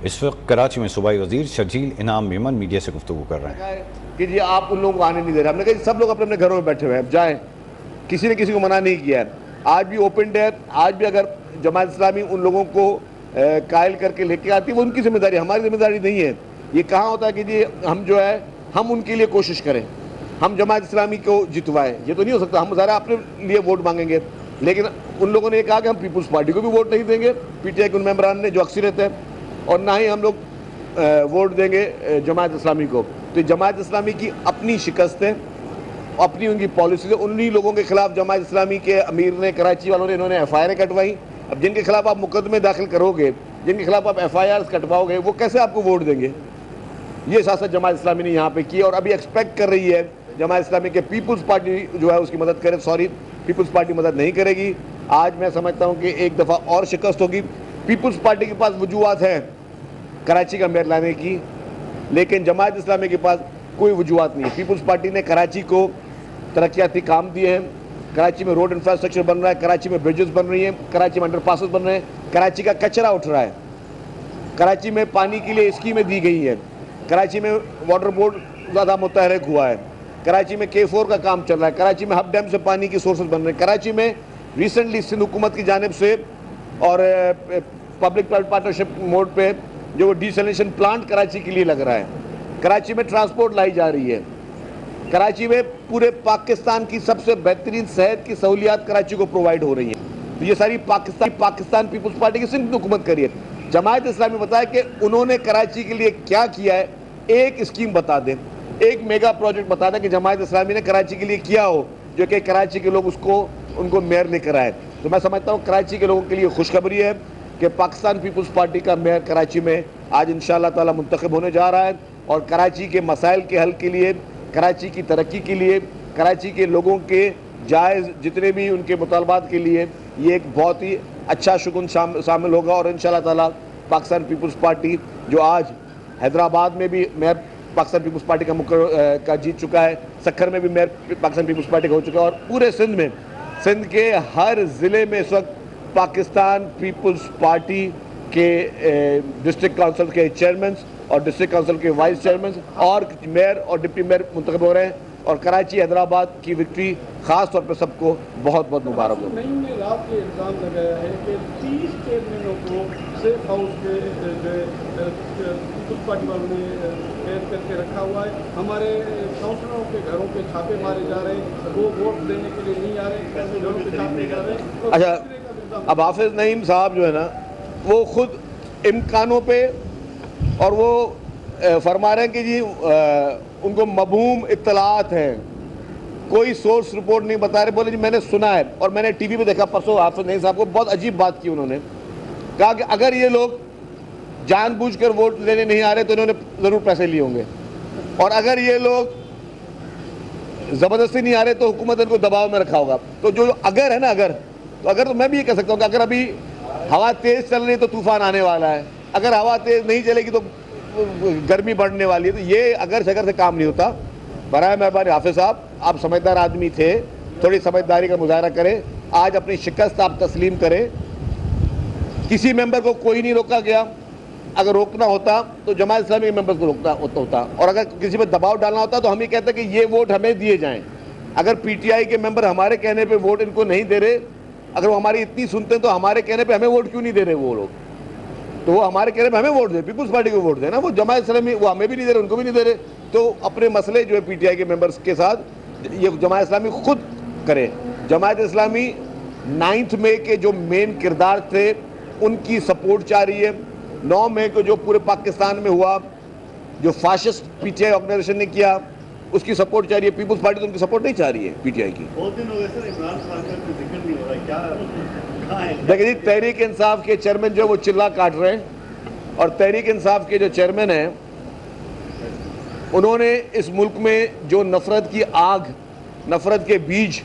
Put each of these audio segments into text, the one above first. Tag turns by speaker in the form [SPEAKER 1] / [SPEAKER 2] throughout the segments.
[SPEAKER 1] اس وقت کراچی میں صوبائی وزیر شرجیل انعام میمن میڈیا سے گفتگو کر رہے ہیں
[SPEAKER 2] کہ جی آپ ان لوگوں کو آنے نہیں دے رہے. ہم نے کہا جی سب لوگ اپنے اپنے گھروں میں بیٹھے ہوئے ہیں, جائیں, کسی نے کسی کو منع نہیں کیا ہے. آج بھی اوپن ڈے ہے, آج بھی اگر جماعت اسلامی ان لوگوں کو قائل کر کے لے کے آتی ہے وہ ان کی ذمہ داری, ہماری ذمہ داری نہیں ہے. یہ کہاں ہوتا ہے کہ جی ہم جو ہے ہم ان کے لیے کوشش کریں, ہم جماعت اسلامی کو جتوائیں, یہ تو نہیں ہو سکتا. ہم ظاہر اپنے لیے ووٹ مانگیں گے, لیکن ان لوگوں نے یہ کہا کہ ہم پیپلز پارٹی کو بھی ووٹ نہیں دیں گے, پی ٹی آئی کے ان ممبران نے جو اکثریت ہے, اور نہ ہی ہم لوگ ووٹ دیں گے جماعت اسلامی کو. تو جماعت اسلامی کی اپنی شکست ہے, اپنی ان کی پالیسی ہے. انہی لوگوں کے خلاف جماعت اسلامی کے امیر نے, کراچی والوں نے, انہوں نے ایف آئی آر کٹوائی. اب جن کے خلاف آپ مقدمے داخل کرو گے, جن کے خلاف آپ ایف آئی آرز کٹواؤ گے, وہ کیسے آپ کو ووٹ دیں گے؟ یہ سیاست جماعت اسلامی نے یہاں پہ کی, اور ابھی ایکسپیکٹ کر رہی ہے جماعت اسلامی کے پیپلز پارٹی جو ہے اس کی مدد کرے. سوری, پیپلز پارٹی مدد نہیں کرے گی. آج میں سمجھتا ہوں کہ ایک دفعہ اور شکست ہوگی. پیپلز پارٹی کے پاس وجوہات ہیں کراچی کا میئر لانے کی, لیکن جماعت اسلامی کے پاس کوئی وجوہات نہیں ہے. پیپلز پارٹی نے کراچی کو ترقیاتی کام دیے ہیں, کراچی میں روڈ انفراسٹرکچر بن رہا ہے, کراچی میں برجز بن رہی ہیں, کراچی میں انڈر پاسز بن رہے ہیں, کراچی کا کچرا اٹھ رہا ہے, کراچی میں پانی کے لیے اسکیمیں دی گئی ہیں, کراچی میں واٹر بورڈ زیادہ متحرک ہوا ہے, کراچی میں K4 کا کام چل رہا ہے, کراچی میں ہب ڈیم سے پانی کی سورسز بن رہے ہیں, کراچی میں ریسنٹلی سندھ حکومت کی جانب سے اور پبلک پرائیویٹ پارٹنرشپ موڈ پہ جو ڈیسلینیشن پلانٹ کراچی کے لیے لگ رہا ہے, کراچی میں ٹرانسپورٹ لائی جا رہی ہے, کراچی میں پورے پاکستان کی سب سے بہترین صحت کی سہولیات کراچی کو پرووائڈ ہو رہی ہیں. تو یہ ساری پاکستان پیپلز پارٹی کی سندھ حکومت کری ہے. جماعت اسلامی بتایا کہ انہوں نے کراچی کے لیے کیا کیا ہے, ایک اسکیم بتا دیں, ایک میگا پروجیکٹ بتا دیں کہ جماعت اسلامی نے کراچی کے لیے کیا ہو, جو کہ کراچی کے لوگ ان کو میئر لے کر آئے. تو میں سمجھتا ہوں کراچی کے لوگوں کے لیے خوشخبری ہے کہ پاکستان پیپلز پارٹی کا میئر کراچی میں آج انشاءاللہ تعالی منتخب ہونے جا رہا ہے, اور کراچی کے مسائل کے حل کے لیے, کراچی کی ترقی کے لیے, کراچی کے لوگوں کے جائز جتنے بھی ان کے مطالبات کے لیے یہ ایک بہت ہی اچھا شگن شامل ہوگا. اور انشاءاللہ تعالی پاکستان پیپلز پارٹی جو آج حیدرآباد میں بھی میئر پاکستان پیپلز پارٹی کا جیت چکا ہے, سکھر میں بھی میئر پاکستان پیپلز پارٹی کا ہو چکا ہے, اور پورے سندھ کے ہر ضلع میں اس وقت پاکستان پیپلز پارٹی کے ڈسٹرکٹ کونسل کے چیئرمینز اور ڈسٹرکٹ کونسل کے وائس چیئرمینز اور میئر اور ڈپٹی میئر منتخب ہو رہے ہیں. اور کراچی حیدرآباد کی وکٹری خاص طور پہ سب کو بہت بہت مبارک ہو.
[SPEAKER 3] نعیم نے رات یہ الزام لگایا ہے کہ 30 چیئرمینوں کو سیف ہاؤس کے پیپلز پارٹی والوں نے قید کر کے رکھا ہوا ہے, ہمارے کاؤنسلروں کے گھروں پہ چھاپے مارے جا رہے ہیں, وہ ووٹ دینے کے لیے نہیں آ رہے, گھروں پہ چھاپے جا رہے ہیں.
[SPEAKER 2] اچھا, اب حافظ نعیم صاحب جو ہے نا وہ خود امکانوں پہ, اور وہ فرما رہے ہیں کہ جی ان کو مبہوم اطلاعات ہیں, کوئی سورس رپورٹ نہیں بتا رہے. بولے جی میں نے سنا ہے, اور میں نے ٹی وی پہ دیکھا پرسوں حافظ نعیم صاحب کو بہت عجیب بات کی, انہوں نے کہا کہ اگر یہ لوگ جان بوجھ کر ووٹ لینے نہیں آ رہے تو انہوں نے ضرور پیسے لیے ہوں گے, اور اگر یہ لوگ زبردستی نہیں آ رہے تو حکومت ان کو دباؤ میں رکھا ہوگا. تو جو اگر ہے نا, اگر تو میں بھی یہ کہہ سکتا ہوں کہ اگر ابھی ہوا تیز چل رہی ہے تو طوفان آنے والا ہے, اگر ہوا تیز نہیں چلے گی تو گرمی بڑھنے والی ہے. تو یہ اگر شگر سے کام نہیں ہوتا. برائے مہربانی حافظ صاحب, آپ سمجھدار آدمی تھے, تھوڑی سمجھداری کا مظاہرہ کریں, آج اپنی شکست آپ تسلیم کریں. کسی ممبر کو کوئی نہیں روکا گیا, اگر روکنا ہوتا تو جماعت اسلامی کے ممبر کو روکنا ہوتا, اور اگر کسی پہ دباؤ ڈالنا ہوتا تو ہم یہ کہتے ہیں کہ یہ ووٹ ہمیں دیے جائیں. اگر پی ٹی آئی کے ممبر ہمارے کہنے پہ ووٹ ان کو نہیں دے رہے, اگر وہ ہماری اتنی سنتے ہیں تو ہمارے کہنے پہ ہمیں ووٹ کیوں نہیں دے رہے وہ لوگ؟ تو وہ ہمارے کہنے پہ ہمیں ووٹ دے, پیپلز پارٹی کو ووٹ دے نا. وہ جماعت اسلامی وہ ہمیں بھی نہیں دے رہے, ان کو بھی نہیں دے رہے. تو اپنے مسئلے جو ہے پی ٹی آئی کے ممبرس کے ساتھ یہ جماعت اسلامی خود کرے. جماعت اسلامی 9 مئی کے جو مین کردار تھے ان کی سپورٹ چاہ رہی ہے. 9 مئی کو جو پورے پاکستان میں ہوا, جو fascist P T I organisation نے کیا, اس کی سپورٹ چاہ رہی ہے. پیپلز پارٹی تو ان کی سپورٹ نہیں چاہ رہی ہے پی ٹی آئی کی. دیکھیں جی, تحریک انصاف کے چیئرمین جو ہے وہ چلا کاٹ رہے ہیں, اور تحریک انصاف کے جو چیئرمین ہیں انہوں نے اس ملک میں جو نفرت کی آگ, نفرت کے بیج,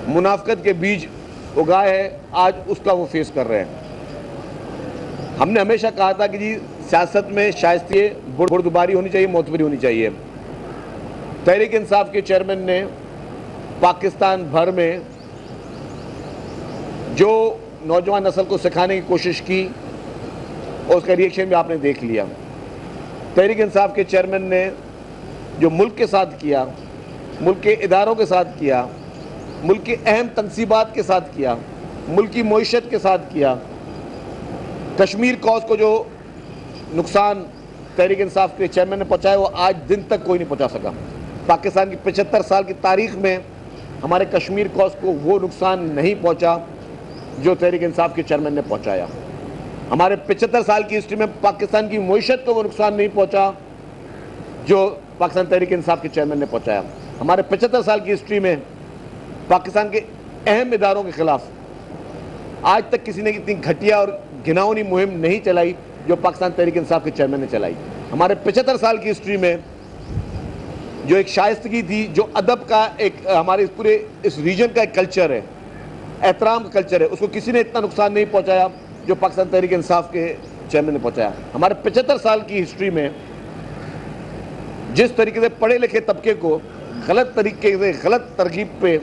[SPEAKER 2] منافقت کے بیج اگائے ہیں, آج اس کا وہ فیس کر رہے ہیں. ہم نے ہمیشہ کہا تھا کہ جی سیاست میں شائستگی, بردباری ہونی چاہیے, معتبری ہونی چاہیے. تحریک انصاف کے چیئرمین نے پاکستان بھر میں جو نوجوان نسل کو سکھانے کی کوشش کی اور اس کا ریئیکشن بھی آپ نے دیکھ لیا. تحریک انصاف کے چیئرمین نے جو ملک کے ساتھ کیا, ملک کے اداروں کے ساتھ کیا, ملک کے اہم تنصیبات کے ساتھ کیا, ملک کی معیشت کے ساتھ کیا, کشمیر کوز کو جو نقصان تحریک انصاف کے چیئرمین نے پہنچایا وہ آج دن تک کوئی نہیں پہنچا سکا. پاکستان کی 75 سال کی تاریخ میں ہمارے کشمیر کوز کو وہ نقصان نہیں پہنچا جو تحریک انصاف کے چیئرمین نے پہنچایا. ہمارے 75 سال کی ہسٹری میں پاکستان کی معیشت کو وہ نقصان نہیں پہنچا جو پاکستان تحریک انصاف کے چیئرمین نے پہنچایا. ہمارے 75 سال کی ہسٹری میں پاکستان کے اہم اداروں کے خلاف آج تک کسی نے اتنی گھٹیا اور گھناؤنی مہم نہیں چلائی جو پاکستان تحریک انصاف کے چیئرمین نے چلائی. ہمارے 75 سال کی ہسٹری میں جو ایک شائستگی تھی, جو ادب کا ایک ہمارے پورے اس ریجن کا ایک کلچر ہے, احترام کا کلچر ہے, اس کو کسی نے اتنا نقصان نہیں پہنچایا جو پاکستان تحریک انصاف کے چیئرمین نے پہنچایا. ہمارے 75 سال کی ہسٹری میں جس طریقے سے پڑھے لکھے طبقے کو غلط طریقے سے غلط ترغیب پہ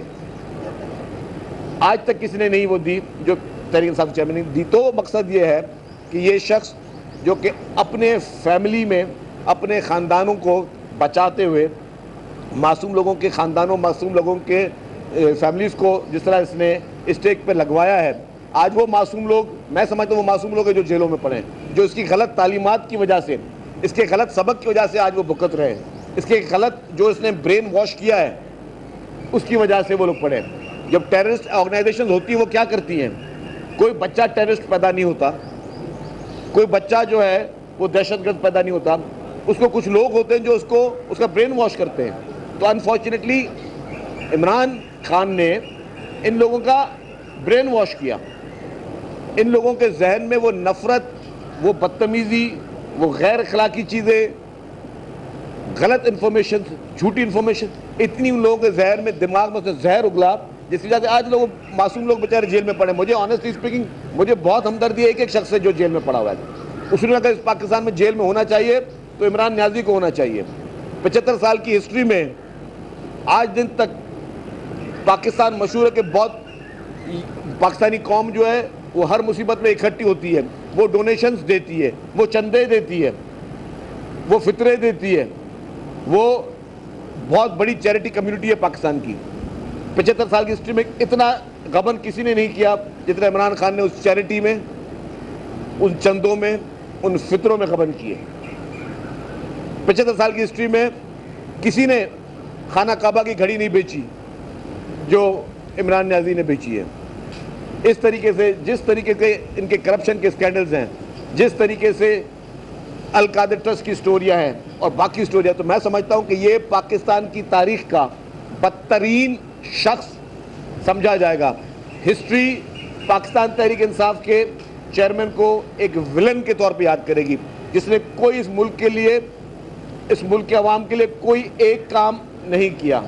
[SPEAKER 2] آج تک کسی نے نہیں وہ دی جو تحریک انصاف کے چیئرمین نے دی. تو مقصد یہ ہے کہ یہ شخص جو کہ اپنے فیملی میں اپنے خاندانوں کو بچاتے ہوئے معصوم لوگوں کے خاندانوں, معصوم لوگوں کے فیملیز کو جس طرح اس نے اسٹیک پہ لگوایا ہے, آج وہ معصوم لوگ, میں سمجھتا ہوں وہ معصوم لوگ ہیں جو جیلوں میں پڑے ہیں, جو اس کی غلط تعلیمات کی وجہ سے, اس کے غلط سبق کی وجہ سے آج وہ بھگت رہے ہیں, اس کے غلط جو اس نے برین واش کیا ہے اس کی وجہ سے وہ لوگ پڑے. جب ٹیررسٹ آرگنائزیشنز ہوتی ہیں وہ کیا کرتی ہیں, کوئی بچہ ٹیررسٹ پیدا نہیں ہوتا, کوئی بچہ جو ہے وہ دہشت گرد پیدا نہیں ہوتا, اس کو کچھ لوگ ہوتے ہیں جو اس کا برین واش کرتے ہیں. تو انفارچونیٹلی عمران خان نے ان لوگوں کا برین واش کیا, ان لوگوں کے ذہن میں وہ نفرت, وہ بدتمیزی, وہ غیر اخلاقی چیزیں, غلط انفارمیشن, جھوٹی انفارمیشن, اتنی ان لوگوں کے ذہن میں دماغ میں سے زہر اگلا جس کی وجہ سے آج لوگ معصوم لوگ بیچارے جیل میں پڑے. مجھے آنیسٹلی اسپیکنگ مجھے بہت ہمدردی ہے ایک شخص سے جو جیل میں پڑا ہوا ہے. اس نے اگر اس پاکستان میں جیل میں ہونا چاہیے تو عمران نیازی کو ہونا چاہیے. 75 سال کی ہسٹری میں آج دن تک پاکستان مشہور ہے کہ بہت پاکستانی قوم جو ہے وہ ہر مصیبت میں اکٹھی ہوتی ہے, وہ ڈونیشنز دیتی ہے, وہ چندے دیتی ہے, وہ فطرے دیتی ہے, وہ بہت بڑی چیریٹی کمیونٹی ہے پاکستان کی. 75 سال کی ہسٹری میں اتنا غبن کسی نے نہیں کیا جتنا عمران خان نے اس چیریٹی میں, ان چندوں میں, ان فطروں میں غبن کیے. 75 سال کی ہسٹری میں کسی نے خانہ کعبہ کی گھڑی نہیں بیچی جو عمران نیازی نے بیچی ہے. اس طریقے سے جس طریقے سے ان کے کرپشن کے اسکینڈلز ہیں, جس طریقے سے القادر ٹرسٹ کی سٹوریاں ہیں اور باقی سٹوریاں, تو میں سمجھتا ہوں کہ یہ پاکستان کی تاریخ کا بدترین شخص سمجھا جائے گا. ہسٹری پاکستان تحریک انصاف کے چیئرمین کو ایک ولن کے طور پہ یاد کرے گی, جس نے کوئی اس ملک کے لیے, اس ملک کے عوام کے لیے کوئی ایک کام نہیں کیا.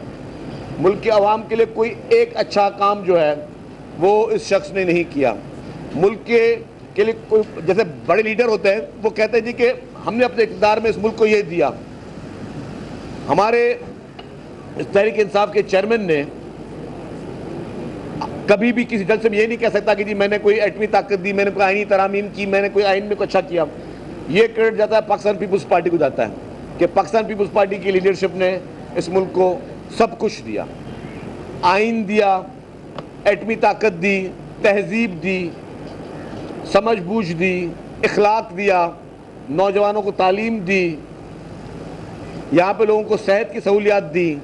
[SPEAKER 2] ملک کے عوام کے لیے کوئی ایک اچھا کام جو ہے وہ اس شخص نے نہیں کیا. ملک کے لیے کوئی, جیسے بڑے لیڈر ہوتے ہیں وہ کہتے ہیں جی کہ ہم نے اپنے اقتدار میں اس ملک کو یہ دیا. ہمارے اس تحریک انصاف کے چیئرمین نے کبھی بھی کسی جج سے یہ نہیں کہہ سکتا کہ جی میں نے کوئی ایٹمی طاقت دی, میں نے کوئی آئینی ترامیم کی, میں نے کوئی آئین میں کوئی اچھا کیا. یہ کریڈٹ جاتا ہے پاکستان پیپلز پارٹی کو جاتا ہے کہ پاکستان پیپلز پارٹی کی لیڈرشپ نے اس ملک کو سب کچھ دیا, آئین دیا, ایٹمی طاقت دی, تہذیب دی, سمجھ بوجھ دی, اخلاق دیا, نوجوانوں کو تعلیم دی, یہاں پہ لوگوں کو صحت کی سہولیات دی.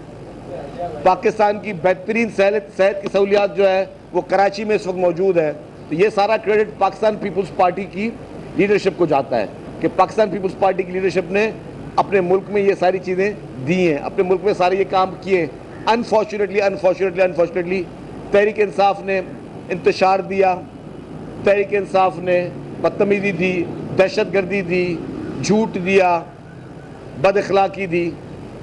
[SPEAKER 2] پاکستان کی بہترین صحت کی سہولیات جو ہے وہ کراچی میں اس وقت موجود ہے. تو یہ سارا کریڈٹ پاکستان پیپلز پارٹی کی لیڈرشپ کو جاتا ہے کہ پاکستان پیپلز پارٹی کی لیڈرشپ نے اپنے ملک میں یہ ساری چیزیں دی ہیں, اپنے ملک میں سارے یہ کام کیے. انفارچونیٹلی تحریک انصاف نے انتشار دیا, تحریک انصاف نے بدتمیزی دی, دہشت گردی دی, جھوٹ دیا, بد اخلاقی دی.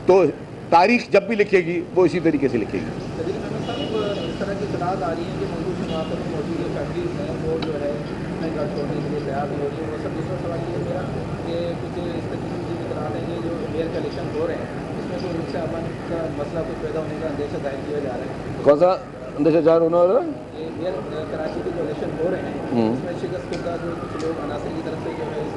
[SPEAKER 2] تو تاریخ جب بھی لکھے گی وہ اسی طریقے سے لکھے گی.
[SPEAKER 4] اس طرح کی اطلاعات آ رہی ہیں کہ موجود وہاں پر موجود جو فیملیز ہیں وہ جو ہے اپنے گھر چھوڑنے کے لیے تیار نہیں ہو رہی ہے. وہ سب دوسرا سوال یہ میرا کہ کچھ اس طریقے کی اطلاعات ہیں کہ جو میئر کا الیکشن ہو رہے ہیں اس میں کوئی رخ سے امن کا مسئلہ کچھ پیدا ہونے کا اندیشہ ظاہر کیا جا رہا ہے.
[SPEAKER 2] کون سا اندیشہ ظاہر ہونا ہو رہا ہے؟
[SPEAKER 4] میئر کراچی کے جو الیکشن ہو رہے ہیں اس میں شکست خوردہ جو کچھ لوگ عناصر کی طرف سے جو ہے اس